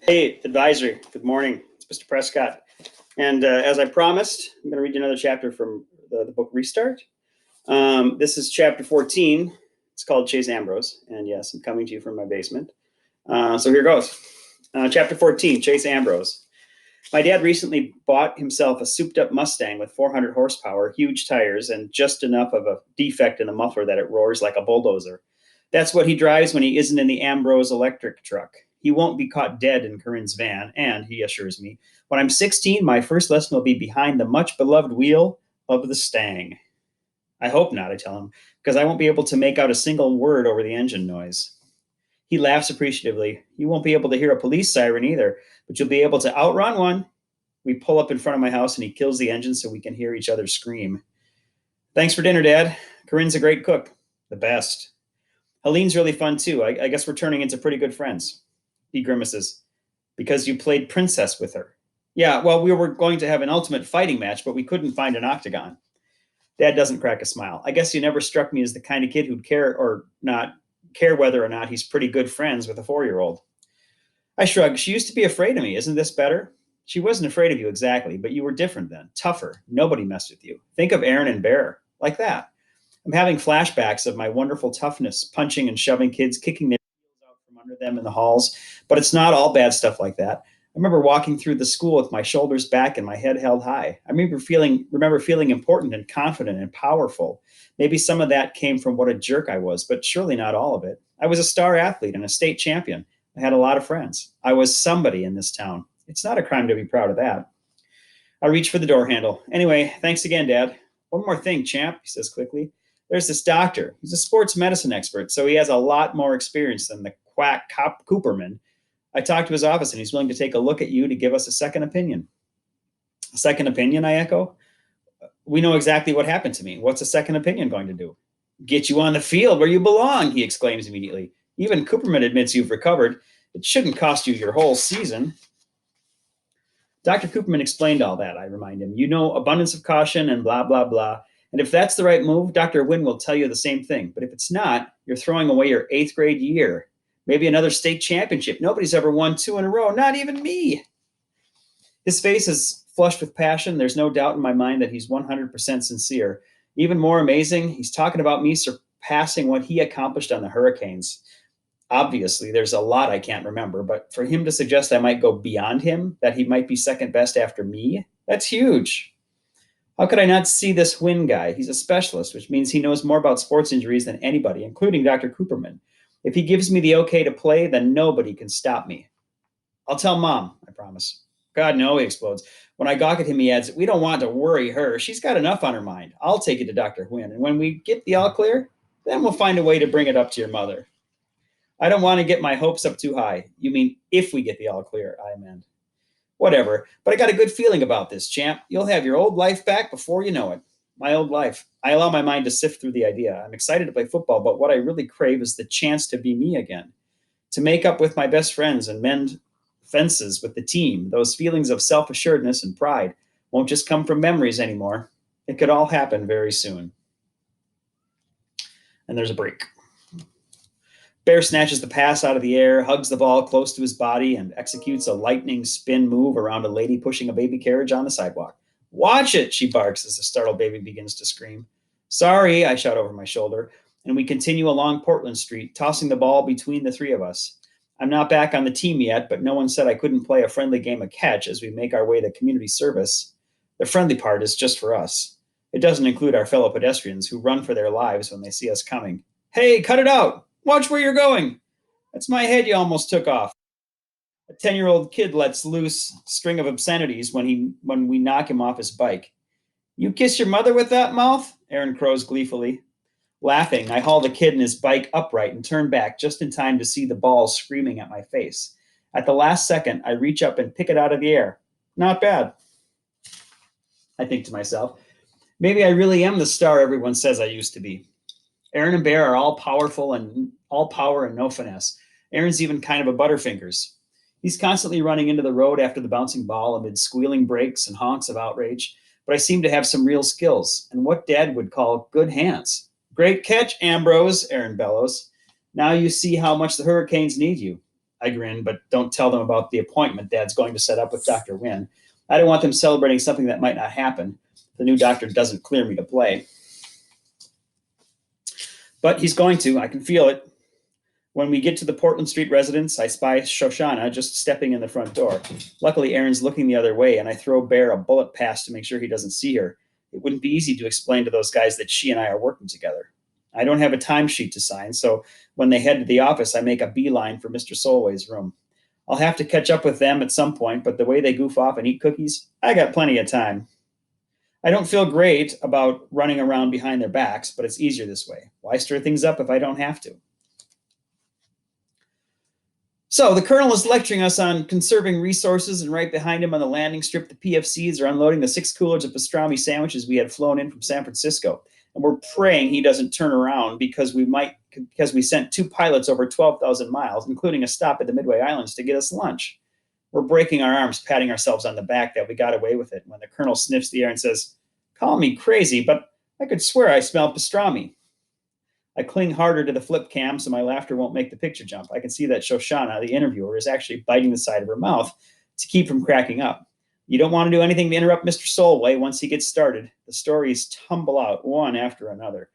Hey, advisory. Good morning. It's Mr. Prescott. And as I promised, I'm going to read you another chapter from the book Restart. This is chapter 14. It's called Chase Ambrose. And yes, I'm coming to you from my basement. So here goes. Chapter 14, Chase Ambrose. My dad recently bought himself a souped up Mustang with 400 horsepower, huge tires, and just enough of a defect in the muffler that it roars like a bulldozer. That's what he drives when he isn't in the Ambrose electric truck. He won't be caught dead in Corinne's van, and, he assures me, when I'm 16, my first lesson will be behind the much beloved wheel of the Stang. I hope not, I tell him, because I won't be able to make out a single word over the engine noise. He laughs appreciatively. You won't be able to hear a police siren either, but you'll be able to outrun one. We pull up in front of my house and he kills the engine so we can hear each other scream. Thanks for dinner, Dad. Corinne's a great cook. The best. Helene's really fun too. I guess we're turning into pretty good friends. He grimaces. Because you played princess with her. Yeah, well, we were going to have an ultimate fighting match, but we couldn't find an octagon. Dad doesn't crack a smile. I guess you never struck me as the kind of kid who'd care whether or not he's pretty good friends with a 4-year-old. I shrug. She used to be afraid of me. Isn't this better? She wasn't afraid of you exactly, but you were different then. Tougher. Nobody messed with you. Think of Aaron and Bear. Like that. I'm having flashbacks of my wonderful toughness, punching and shoving kids, kicking their heels out from under them in the halls. But it's not all bad stuff like that. I remember walking through the school with my shoulders back and my head held high. I remember feeling important and confident and powerful. Maybe some of that came from what a jerk I was, but surely not all of it. I was a star athlete and a state champion. I had a lot of friends. I was somebody in this town. It's not a crime to be proud of that. I reach for the door handle. Anyway, thanks again, Dad. One more thing, champ, he says quickly. There's this doctor. He's a sports medicine expert, so he has a lot more experience than the quack cop Cooperman. I talked to his office, and he's willing to take a look at you to give us a second opinion. A second opinion, I echo. We know exactly what happened to me. What's a second opinion going to do? Get you on the field where you belong, he exclaims immediately. Even Cooperman admits you've recovered. It shouldn't cost you your whole season. Dr. Cooperman explained all that, I remind him. You know, abundance of caution and blah, blah, blah. And if that's the right move, Dr. Wynn will tell you the same thing. But if it's not, you're throwing away your 8th grade year. Maybe another state championship. Nobody's ever won 2 in a row, not even me. His face is flushed with passion. There's no doubt in my mind that he's 100% sincere. Even more amazing, he's talking about me surpassing what he accomplished on the Hurricanes. Obviously, there's a lot I can't remember, but for him to suggest I might go beyond him, that he might be second best after me, that's huge. How could I not see this Wynn guy? He's a specialist, which means he knows more about sports injuries than anybody, including Dr. Cooperman. If he gives me the okay to play, then nobody can stop me. I'll tell Mom, I promise. God, no, he explodes. When I gawk at him, he adds, we don't want to worry her. She's got enough on her mind. I'll take it to Dr. Wynn, and when we get the all clear, then we'll find a way to bring it up to your mother. I don't want to get my hopes up too high. You mean if we get the all clear, I amend. Whatever, but I got a good feeling about this, champ. You'll have your old life back before you know it. My old life. I allow my mind to sift through the idea. I'm excited to play football, but what I really crave is the chance to be me again, to make up with my best friends and mend fences with the team. Those feelings of self-assuredness and pride won't just come from memories anymore. It could all happen very soon. And there's a break. Bear snatches the pass out of the air, hugs the ball close to his body, and executes a lightning spin move around a lady pushing a baby carriage on the sidewalk. Watch it, she barks as the startled baby begins to scream. Sorry, I shout over my shoulder, and we continue along Portland Street, tossing the ball between the three of us. I'm not back on the team yet, but no one said I couldn't play a friendly game of catch as we make our way to community service. The friendly part is just for us. It doesn't include our fellow pedestrians who run for their lives when they see us coming. Hey, cut it out! Watch where you're going. That's my head you almost took off. A 10-year-old kid lets loose a string of obscenities when we knock him off his bike. You kiss your mother with that mouth? Aaron crows gleefully. Laughing, I haul the kid and his bike upright and turn back just in time to see the ball screaming at my face. At the last second, I reach up and pick it out of the air. Not bad. I think to myself, maybe I really am the star everyone says I used to be. Aaron and Bear are all power and no finesse. Aaron's even kind of a butterfingers. He's constantly running into the road after the bouncing ball amid squealing brakes and honks of outrage, but I seem to have some real skills and what Dad would call good hands. Great catch, Ambrose, Aaron bellows. Now you see how much the Hurricanes need you. I grin, but don't tell them about the appointment Dad's going to set up with Dr. Wynn. I don't want them celebrating something that might not happen. The new doctor doesn't clear me to play. But he's going to. I can feel it. When we get to the Portland Street residence, I spy Shoshana just stepping in the front door. Luckily, Erin's looking the other way, and I throw Bear a bullet pass to make sure he doesn't see her. It wouldn't be easy to explain to those guys that she and I are working together. I don't have a timesheet to sign, so when they head to the office, I make a beeline for Mr. Solway's room. I'll have to catch up with them at some point, but the way they goof off and eat cookies, I got plenty of time. I don't feel great about running around behind their backs, but it's easier this way. Why stir things up if I don't have to? So the colonel is lecturing us on conserving resources, and right behind him on the landing strip, the PFCs are unloading the 6 coolers of pastrami sandwiches we had flown in from San Francisco. And we're praying he doesn't turn around because we sent 2 pilots over 12,000 miles, including a stop at the Midway Islands to get us lunch. We're breaking our arms, patting ourselves on the back that we got away with it when the colonel sniffs the air and says, "Call me crazy, but I could swear I smell pastrami." I cling harder to the flip cam so my laughter won't make the picture jump. I can see that Shoshana, the interviewer, is actually biting the side of her mouth to keep from cracking up. You don't want to do anything to interrupt Mr. Solway once he gets started. The stories tumble out one after another.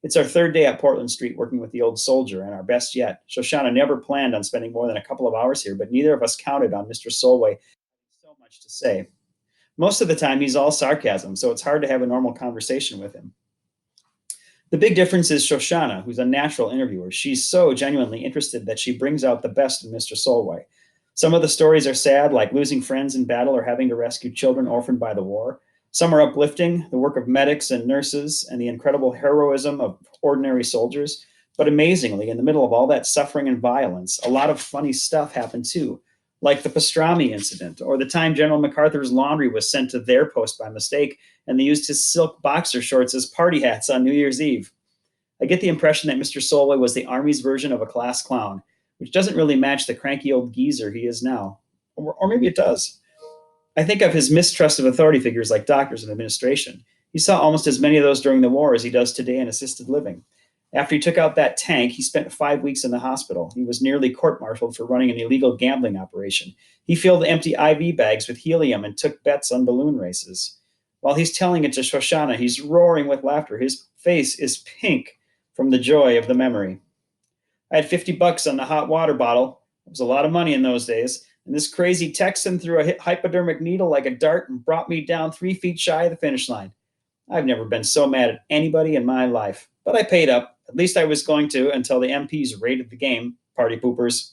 It's our 3rd day at Portland Street working with the old soldier, and our best yet. Shoshana never planned on spending more than a couple of hours here, but neither of us counted on Mr. Solway having so much to say. Most of the time, he's all sarcasm, so it's hard to have a normal conversation with him. The big difference is Shoshana, who's a natural interviewer. She's so genuinely interested that she brings out the best in Mr. Solway. Some of the stories are sad, like losing friends in battle or having to rescue children orphaned by the war. Some are uplifting, the work of medics and nurses and the incredible heroism of ordinary soldiers. But amazingly, in the middle of all that suffering and violence, a lot of funny stuff happened too, like the pastrami incident, or the time General MacArthur's laundry was sent to their post by mistake, and they used his silk boxer shorts as party hats on New Year's Eve. I get the impression that Mr. Solway was the Army's version of a class clown, which doesn't really match the cranky old geezer he is now. Or maybe it does. I think of his mistrust of authority figures like doctors and administration. He saw almost as many of those during the war as he does today in assisted living. After he took out that tank, he spent 5 weeks in the hospital. He was nearly court-martialed for running an illegal gambling operation. He filled empty IV bags with helium and took bets on balloon races. While he's telling it to Shoshana, he's roaring with laughter. His face is pink from the joy of the memory. I had $50 on the hot water bottle. It was a lot of money in those days. And this crazy Texan threw a hypodermic needle like a dart and brought me down 3 feet shy of the finish line. I've never been so mad at anybody in my life. But I paid up. At least I was going to until the MPs raided the game, party poopers.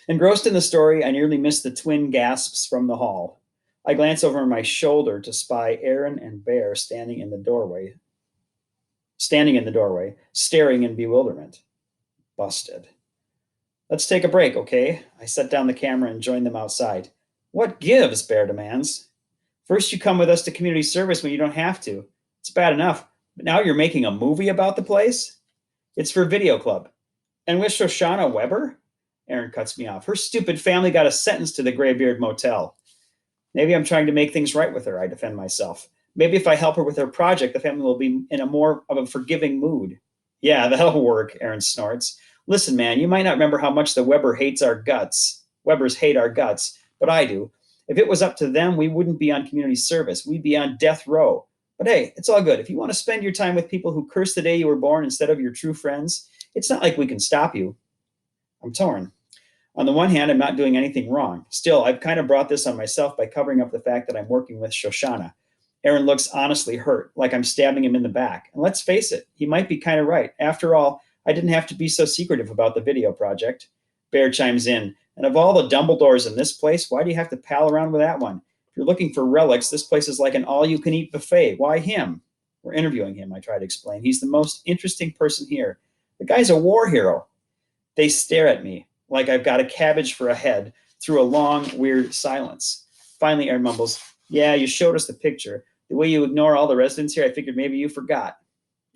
Engrossed in the story, I nearly missed the twin gasps from the hall. I glance over my shoulder to spy Erin and Bear standing in the doorway, staring in bewilderment. Busted. Let's take a break, okay? I set down the camera and join them outside. What gives? Bear demands. First you come with us to community service when you don't have to. It's bad enough. But now you're making a movie about the place? It's for Video Club. And with Shoshana Weber? Erin cuts me off. Her stupid family got a sentence to the Graybeard Motel. Maybe I'm trying to make things right with her, I defend myself. Maybe if I help her with her project, the family will be in a more of a forgiving mood. Yeah, that'll work, Erin snorts. Listen, man, you might not remember how much the Webbers hate our guts, but I do. If it was up to them, we wouldn't be on community service. We'd be on death row. But hey, it's all good. If you want to spend your time with people who curse the day you were born instead of your true friends, it's not like we can stop you. I'm torn. On the one hand, I'm not doing anything wrong. Still, I've kind of brought this on myself by covering up the fact that I'm working with Shoshana. Erin looks honestly hurt, like I'm stabbing him in the back. And let's face it, he might be kind of right. After all, I didn't have to be so secretive about the video project. Bear chimes in. And of all the Dumbledores in this place, why do you have to pal around with that one? If you're looking for relics, this place is like an all-you-can-eat buffet. Why him? We're interviewing him, I try to explain. He's the most interesting person here. The guy's a war hero. They stare at me like I've got a cabbage for a head through a long, weird silence. Finally, Erin mumbles, yeah, you showed us the picture. The way you ignore all the residents here, I figured maybe you forgot.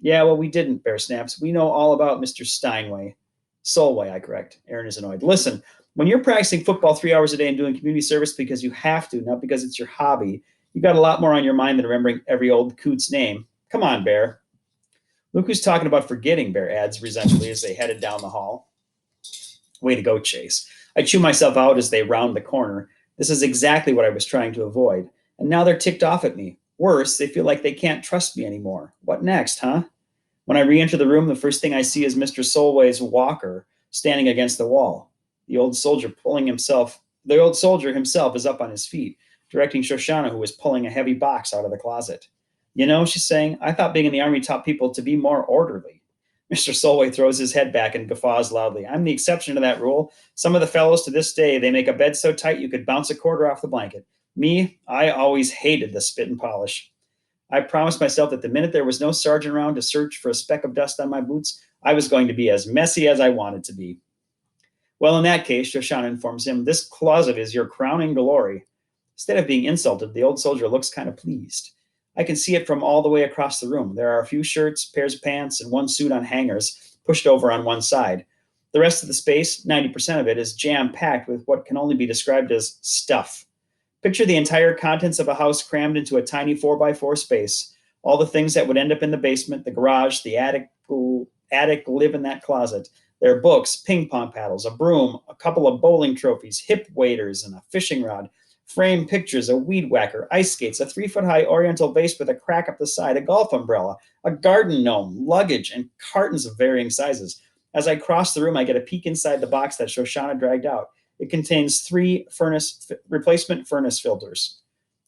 Yeah, well, we didn't, Bear snaps. We know all about Mr. Steinway. Solway, I correct. Erin is annoyed. Listen, when you're practicing football 3 hours a day and doing community service because you have to, not because it's your hobby, you've got a lot more on your mind than remembering every old coot's name. Come on, Bear. Look who's talking about forgetting, Bear adds resentfully as they headed down the hall. Way to go, Chase. I chew myself out as they round the corner. This is exactly what I was trying to avoid. And now they're ticked off at me. Worse, they feel like they can't trust me anymore. What next, huh? When I re enter the room, the first thing I see is Mr. Solway's walker standing against the wall. The old soldier himself is up on his feet, directing Shoshana, who is pulling a heavy box out of the closet. You know, she's saying, I thought being in the army taught people to be more orderly. Mr. Solway throws his head back and guffaws loudly. I'm the exception to that rule. Some of the fellows to this day, they make a bed so tight you could bounce a quarter off the blanket. Me, I always hated the spit and polish. I promised myself that the minute there was no sergeant around to search for a speck of dust on my boots, I was going to be as messy as I wanted to be. Well, in that case, Shoshana informs him, this closet is your crowning glory. Instead of being insulted, the old soldier looks kind of pleased. I can see it from all the way across the room. There are a few shirts, pairs of pants, and one suit on hangers pushed over on one side. The rest of the space, 90% of it, is jam-packed with what can only be described as stuff. Picture the entire contents of a house crammed into a tiny 4x4 space. All the things that would end up in the basement, the garage, the attic live in that closet. There are books, ping pong paddles, a broom, a couple of bowling trophies, hip waders, and a fishing rod, framed pictures, a weed whacker, ice skates, a 3-foot-high oriental vase with a crack up the side, a golf umbrella, a garden gnome, luggage, and cartons of varying sizes. As I cross the room, I get a peek inside the box that Shoshana dragged out. It contains 3 replacement furnace filters,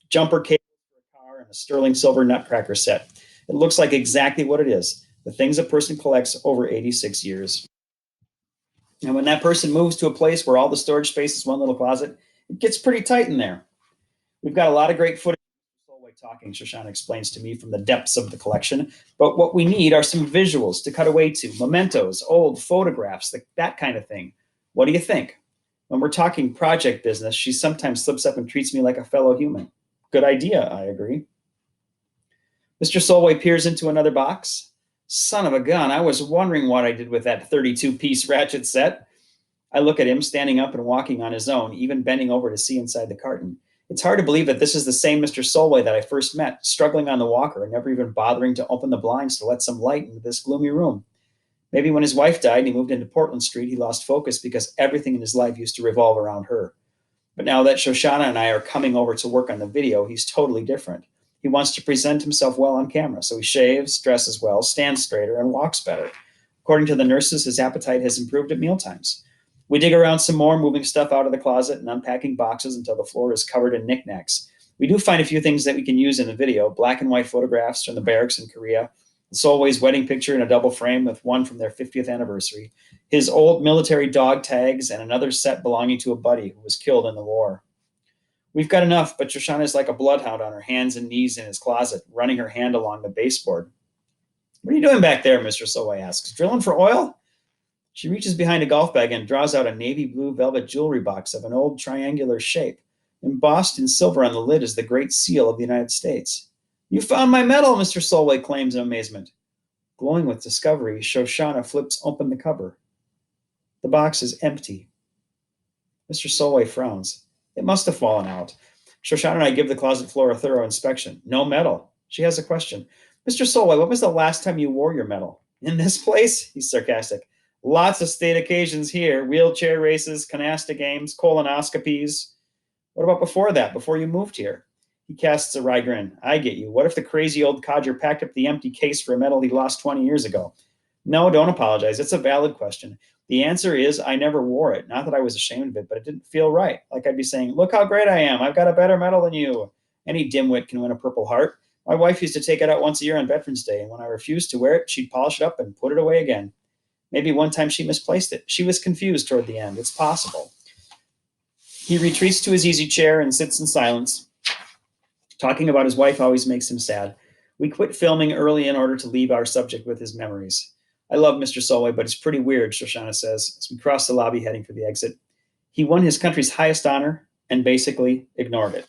jumper cables for a car, and a sterling silver nutcracker set. It looks like exactly what it is, the things a person collects over 86 years. And when that person moves to a place where all the storage space is one little closet, it gets pretty tight in there. We've got a lot of great footage of Solway talking, Shoshana explains to me from the depths of the collection. But what we need are some visuals to cut away to, mementos, old photographs, that kind of thing. What do you think? When we're talking project business, she sometimes slips up and treats me like a fellow human. Good idea, I agree. Mr. Solway peers into another box. Son of a gun, I was wondering what I did with that 32-piece ratchet set. I look at him standing up and walking on his own, even bending over to see inside the carton. It's hard to believe that this is the same Mr. Solway that I first met, struggling on the walker and never even bothering to open the blinds to let some light into this gloomy room. Maybe when his wife died and he moved into Portland Street, he lost focus because everything in his life used to revolve around her. But now that Shoshana and I are coming over to work on the video, he's totally different. He wants to present himself well on camera, so he shaves, dresses well, stands straighter, and walks better. According to the nurses, his appetite has improved at mealtimes. We dig around some more, moving stuff out of the closet and unpacking boxes until the floor is covered in knickknacks. We do find a few things that we can use in the video, black and white photographs from the barracks in Korea, Solway's wedding picture in a double frame with one from their 50th anniversary, his old military dog tags, and another set belonging to a buddy who was killed in the war. We've got enough, but Shoshana is like a bloodhound on her hands and knees in his closet, running her hand along the baseboard. What are you doing back there, Mr. Solway asks. Drilling for oil? She reaches behind a golf bag and draws out a navy blue velvet jewelry box of an old triangular shape. Embossed in silver on the lid is the Great Seal of the United States. You found my medal, Mr. Solway claims in amazement. Glowing with discovery, Shoshana flips open the cover. The box is empty. Mr. Solway frowns. It must have fallen out. Shoshana and I give the closet floor a thorough inspection. No medal. She has a question. Mr. Solway, when was the last time you wore your medal? In this place? He's sarcastic. Lots of state occasions here. Wheelchair races, canasta games, colonoscopies. What about before that, before you moved here? He casts a wry grin. I get you. What if the crazy old codger packed up the empty case for a medal he lost 20 years ago? No, don't apologize. It's a valid question. The answer is I never wore it. Not that I was ashamed of it, but it didn't feel right. Like I'd be saying, look how great I am. I've got a better medal than you. Any dimwit can win a Purple Heart. My wife used to take it out once a year on Veterans Day, and when I refused to wear it, she'd polish it up and put it away again. Maybe one time she misplaced it. She was confused toward the end. It's possible. He retreats to his easy chair and sits in silence. Talking about his wife always makes him sad. We quit filming early in order to leave our subject with his memories. I love Mr. Solway, but it's pretty weird, Shoshana says, as we cross the lobby heading for the exit. He won his country's highest honor and basically ignored it.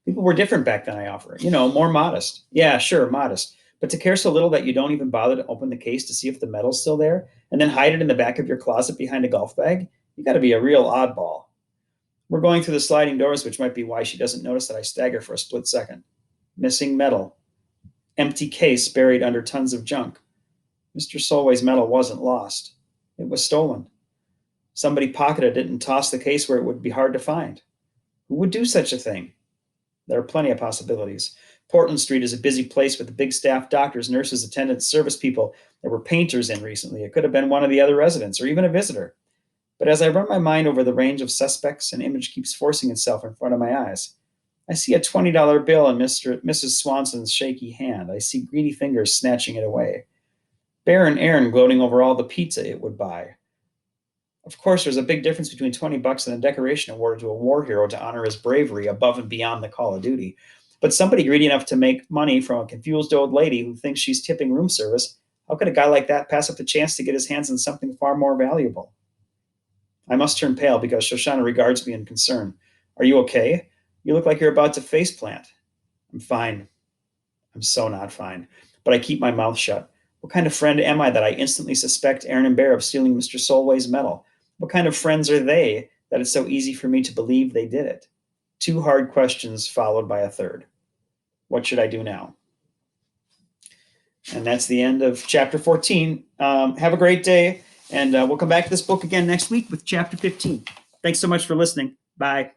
People were different back then, I offer. More modest. Yeah, sure, modest. But to care so little that you don't even bother to open the case to see if the medal's still there, and then hide it in the back of your closet behind a golf bag, you got to be a real oddball. We're going through the sliding doors, which might be why she doesn't notice that I stagger for a split second. Missing medal. Empty case buried under tons of junk. Mr. Solway's medal wasn't lost. It was stolen. Somebody pocketed it and tossed the case where it would be hard to find. Who would do such a thing? There are plenty of possibilities. Portland Street is a busy place with a big staff, doctors, nurses, attendants, service people. There were painters in recently. It could have been one of the other residents or even a visitor. But as I run my mind over the range of suspects, an image keeps forcing itself in front of my eyes. I see a $20 bill in Mrs. Swanson's shaky hand. I see greedy fingers snatching it away. Baron Aaron gloating over all the pizza it would buy. Of course, there's a big difference between $20 and a decoration awarded to a war hero to honor his bravery above and beyond the call of duty. But somebody greedy enough to make money from a confused old lady who thinks she's tipping room service, how could a guy like that pass up the chance to get his hands on something far more valuable? I must turn pale because Shoshana regards me in concern. Are you okay? You look like you're about to faceplant. I'm fine. I'm so not fine. But I keep my mouth shut. What kind of friend am I that I instantly suspect Aaron and Bear of stealing Mr. Solway's medal? What kind of friends are they that it's so easy for me to believe they did it? 2 hard questions followed by a third. What should I do now? And that's the end of chapter 14. Have a great day, and we'll come back to this book again next week with chapter 15. Thanks so much for listening. Bye.